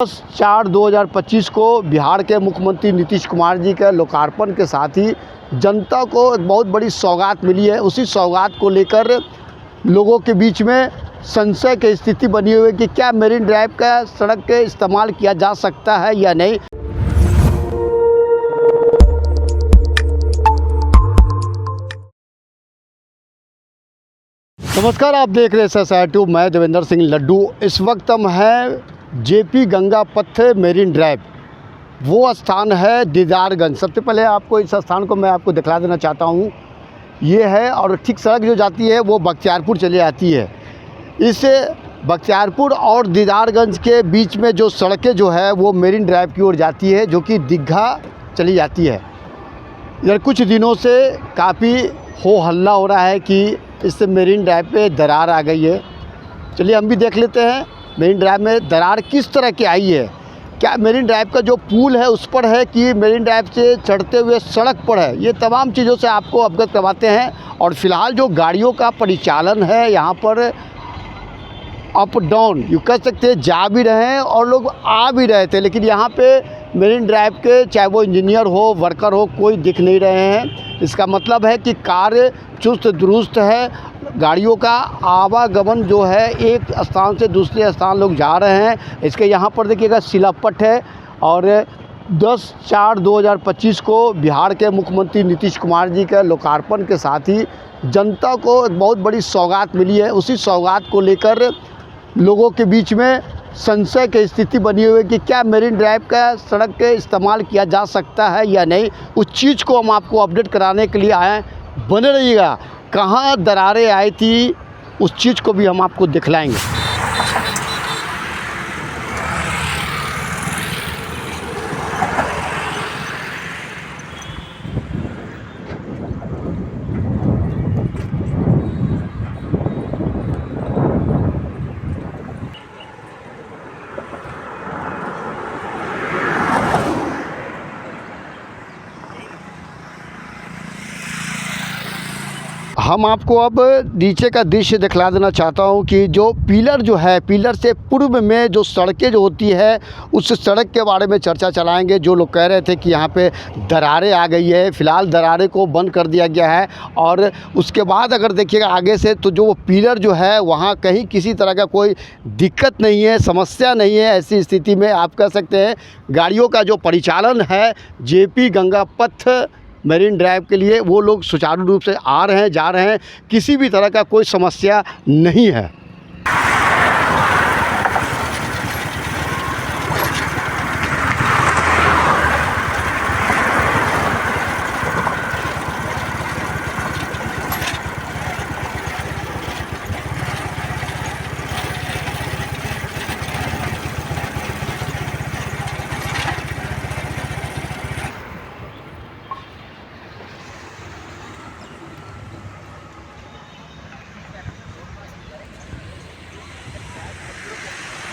10/4/2025 को बिहार के मुख्यमंत्री नीतीश कुमार जी के लोकार्पण के साथ ही जनता को एक बहुत बड़ी सौगात मिली है। उसी सौगात को लेकर लोगों के बीच में संशय की स्थिति बनी हुई है कि क्या मेरिन ड्राइव का सड़क के इस्तेमाल किया जा सकता है या नहीं। नमस्कार, आप देख रहे हैं SSR2। मैं देवेंद्र सिंह लड्डू। इस वक्त हम हैं जेपी गंगा पथ मेरिन ड्राइव। वो स्थान है दीदारगंज। सबसे पहले आपको इस स्थान को मैं आपको दिखला देना चाहता हूँ। ये है और ठीक सड़क जो जाती है वो बख्तियारपुर चली जाती है। इस बख्तियारपुर और दीदारगंज के बीच में जो सड़कें जो है वो मेरिन ड्राइव की ओर जाती है, जो कि दीघा चली जाती है। इधर कुछ दिनों से काफ़ी हो हल्ला हो रहा है कि इससे मेरिन ड्राइव पे दरार आ गई है। चलिए हम भी देख लेते हैं मेरिन ड्राइव में दरार किस तरह की आई है। क्या मेरिन ड्राइव का जो पुल है उस पर है कि मेरिन ड्राइव से चढ़ते हुए सड़क पर है, ये तमाम चीज़ों से आपको अवगत करवाते हैं। और फिलहाल जो गाड़ियों का परिचालन है यहाँ पर अप डाउन यू कह सकते हैं, जा भी रहे हैं और लोग आ भी रहे थे, लेकिन यहाँ पे मेरिन ड्राइव के चाहे वो इंजीनियर हो वर्कर हो कोई दिख नहीं रहे हैं। इसका मतलब है कि कार्य चुस्त दुरुस्त है। गाड़ियों का आवागमन जो है एक स्थान से दूसरे स्थान लोग जा रहे हैं। इसके यहाँ पर देखिएगा शिलापट है। और 10/4/2025 को बिहार के मुख्यमंत्री नीतीश कुमार जी के लोकार्पण के साथ ही जनता को एक बहुत बड़ी सौगात मिली है। उसी सौगात को लेकर लोगों के बीच में संशय की स्थिति बनी हुई है कि क्या मेरिन ड्राइव का सड़क के इस्तेमाल किया जा सकता है या नहीं। उस चीज़ को हम आपको अपडेट कराने के लिए आए। बने रहिएगा। कहाँ दरारें आई थी उस चीज़ को भी हम आपको दिखलाएंगे। हम आपको अब नीचे का दृश्य दिखला देना चाहता हूं कि जो पिलर जो है, पिलर से पूर्व में जो सड़कें जो होती है उस सड़क के बारे में चर्चा चलाएंगे। जो लोग कह रहे थे कि यहाँ पे दरारें आ गई है, फ़िलहाल दरारें को बंद कर दिया गया है। और उसके बाद अगर देखिएगा आगे से तो जो वो पिलर जो है वहाँ कहीं किसी तरह का कोई दिक्कत नहीं है, समस्या नहीं है। ऐसी स्थिति में आप कह सकते हैं गाड़ियों का जो परिचालन है जेपी गंगा पथ मेरिन ड्राइव के लिए वो लोग सुचारू रूप से आ रहे हैं, जा रहे हैं। किसी भी तरह का कोई समस्या नहीं है।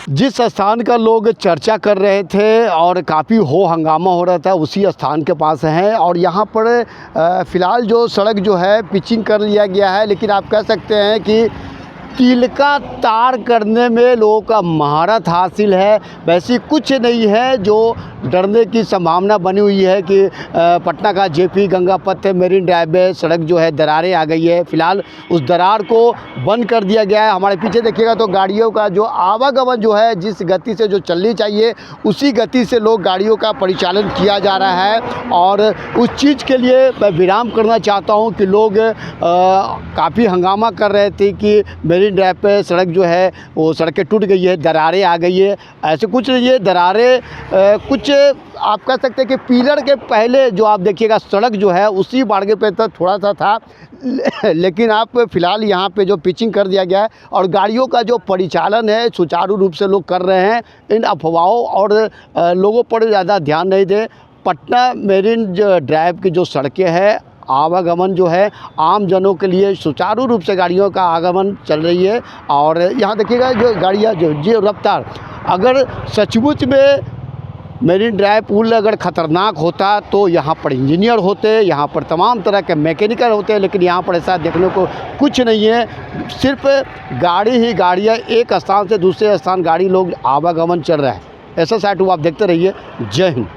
जिस स्थान का लोग चर्चा कर रहे थे और काफ़ी हो हंगामा हो रहा था उसी स्थान के पास हैं। और यहाँ पर फ़िलहाल जो सड़क जो है पिचिंग कर लिया गया है, लेकिन आप कह सकते हैं कि कील का तार करने में लोगों का महारत हासिल है। वैसी कुछ नहीं है जो डरने की संभावना बनी हुई है कि पटना का जेपी गंगा पथ मेरिन ड्राइव में सड़क जो है दरारें आ गई है। फ़िलहाल उस दरार को बंद कर दिया गया है। हमारे पीछे देखिएगा तो गाड़ियों का जो आवागमन जो है जिस गति से जो चलनी चाहिए उसी गति से लोग गाड़ियों का परिचालन किया जा रहा है। और उस चीज़ के लिए मैं विराम करना चाहता हूँ कि लोग काफ़ी हंगामा कर रहे थे कि मेरिन ड्राइव पे सड़क जो है वो सड़कें टूट गई है, दरारें आ गई है। ऐसे कुछ नहीं है। दरारें कुछ आप कह सकते हैं कि पिलर के पहले जो आप देखिएगा सड़क जो है उसी बाड़गे पे तक थोड़ा सा था, लेकिन आप फ़िलहाल यहाँ पे जो पिचिंग कर दिया गया है और गाड़ियों का जो परिचालन है सुचारू रूप से लोग कर रहे हैं। इन अफवाहों और लोगों पर ज़्यादा ध्यान नहीं दें। पटना मेरिन ड्राइव की जो सड़कें हैं आवागमन जो है आम जनों के लिए सुचारू रूप से गाड़ियों का आगमन चल रही है। और यहाँ देखिएगा जो गाड़ियाँ जो रफ्तार, अगर सचमुच में मेरिन ड्राइव पुल अगर ख़तरनाक होता तो यहाँ पर इंजीनियर होते, यहाँ पर तमाम तरह के मैकेनिकल होते, लेकिन यहाँ पर ऐसा देखने को कुछ नहीं है। सिर्फ गाड़ी ही गाड़ियाँ, एक स्थान से दूसरे स्थान गाड़ी लोग आवागमन चल रहा है। SS@2 आप देखते रहिए। जय हिंद।